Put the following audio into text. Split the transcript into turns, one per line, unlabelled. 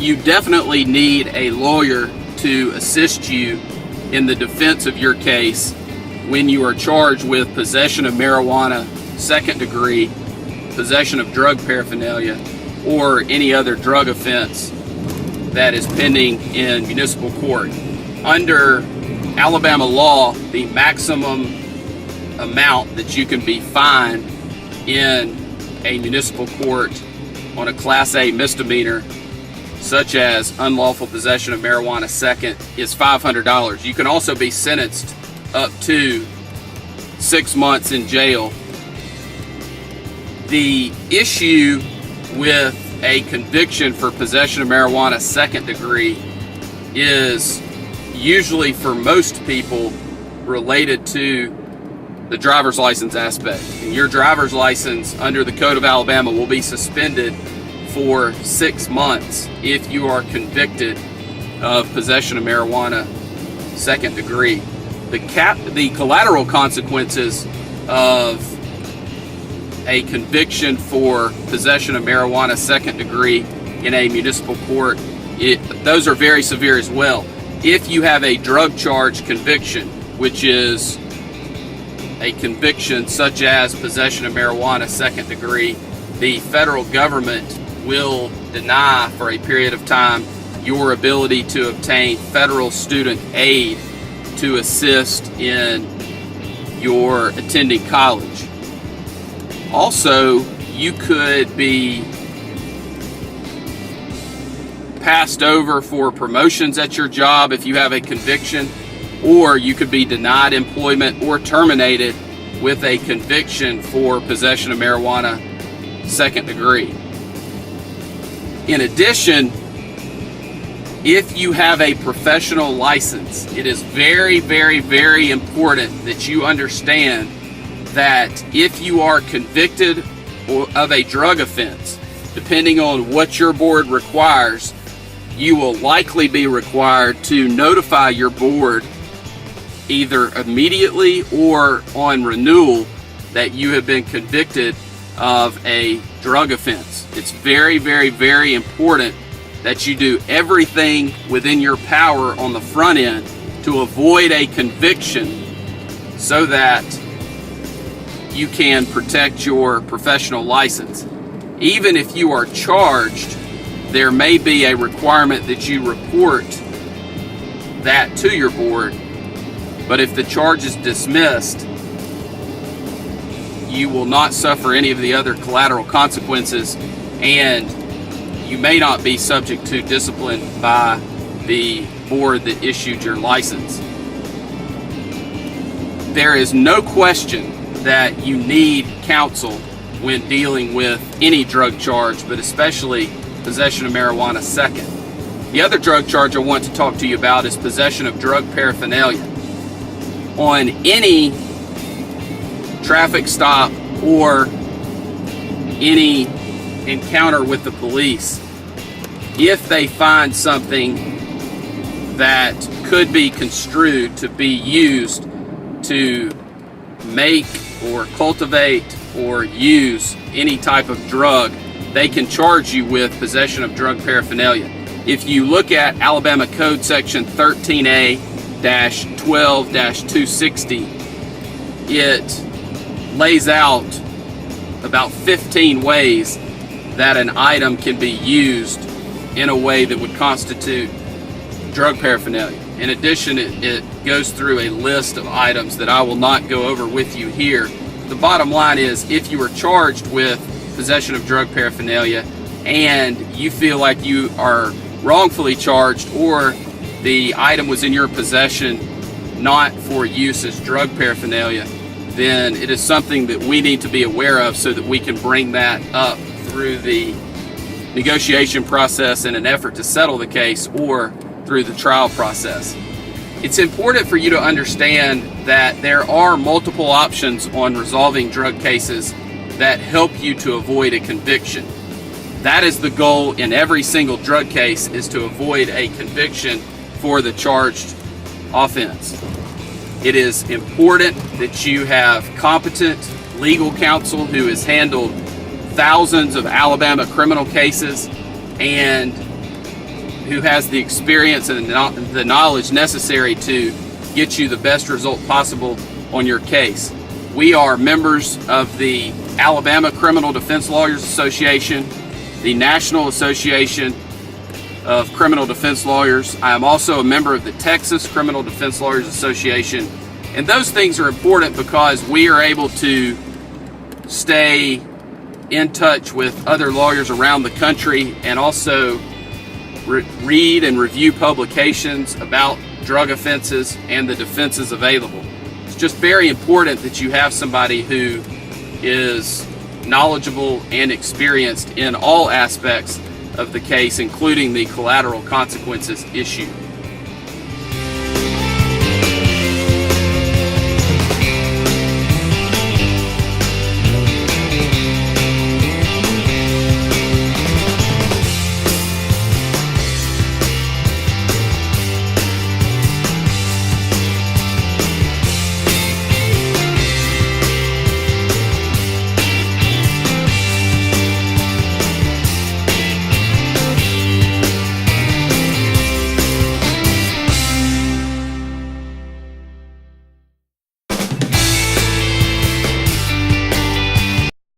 you definitely need a lawyer to assist you in the defense of your case when you are charged with possession of marijuana, second degree, possession of drug paraphernalia, or any other drug offense that is pending in municipal court. Under Alabama law, the maximum amount that you can be fined in a municipal court on a Class A misdemeanor, such as unlawful possession of marijuana second, is $500. You can also be sentenced up to 6 months in jail. The issue with a conviction for possession of marijuana second degree is usually, for most people, related to the driver's license aspect. And your driver's license under the Code of Alabama will be suspended for 6 months if you are convicted of possession of marijuana second degree. The collateral consequences of a conviction for possession of marijuana second degree in a municipal court, those are very severe as well. If you have a drug charge conviction, which is a conviction such as possession of marijuana second degree, the federal government will deny for a period of time your ability to obtain federal student aid to assist in your attending college. Also, you could be passed over for promotions at your job if you have a conviction, or you could be denied employment or terminated with a conviction for possession of marijuana second degree. In addition, if you have a professional license, it is very, very, very important that you understand that if you are convicted of a drug offense, depending on what your board requires, you will likely be required to notify your board either immediately or on renewal that you have been convicted of a drug offense. It's very, very, very important that you do everything within your power on the front end to avoid a conviction so that you can protect your professional license. Even if you are charged, there may be a requirement that you report that to your board, but if the charge is dismissed, you will not suffer any of the other collateral consequences, and you may not be subject to discipline by the board that issued your license. There is no question that you need counsel when dealing with any drug charge, but especially possession of marijuana second. The other drug charge I want to talk to you about is possession of drug paraphernalia. On any traffic stop or any encounter with the police, if they find something that could be construed to be used to make or cultivate or use any type of drug, they can charge you with possession of drug paraphernalia. If you look at Alabama Code Section 13A-12-260, it lays out about 15 ways that an item can be used in a way that would constitute drug paraphernalia. In addition, it goes through a list of items that I will not go over with you here. The bottom line is, if you are charged with possession of drug paraphernalia and you feel like you are wrongfully charged, or the item was in your possession not for use as drug paraphernalia, then it is something that we need to be aware of so that we can bring that up through the negotiation process in an effort to settle the case, or through the trial process. It's important for you to understand that there are multiple options on resolving drug cases that help you to avoid a conviction. That is the goal in every single drug case, is to avoid a conviction for the charged offense. It is important that you have competent legal counsel who has handled thousands of Alabama criminal cases and who has the experience and the knowledge necessary to get you the best result possible on your case. We are members of the Alabama Criminal Defense Lawyers Association, the National Association of Criminal Defense Lawyers. I am also a member of the Texas Criminal Defense Lawyers Association. And those things are important because we are able to stay in touch with other lawyers around the country and also read and review publications about drug offenses and the defenses available. It's just very important that you have somebody who is knowledgeable and experienced in all aspects of the case, including the collateral consequences issue.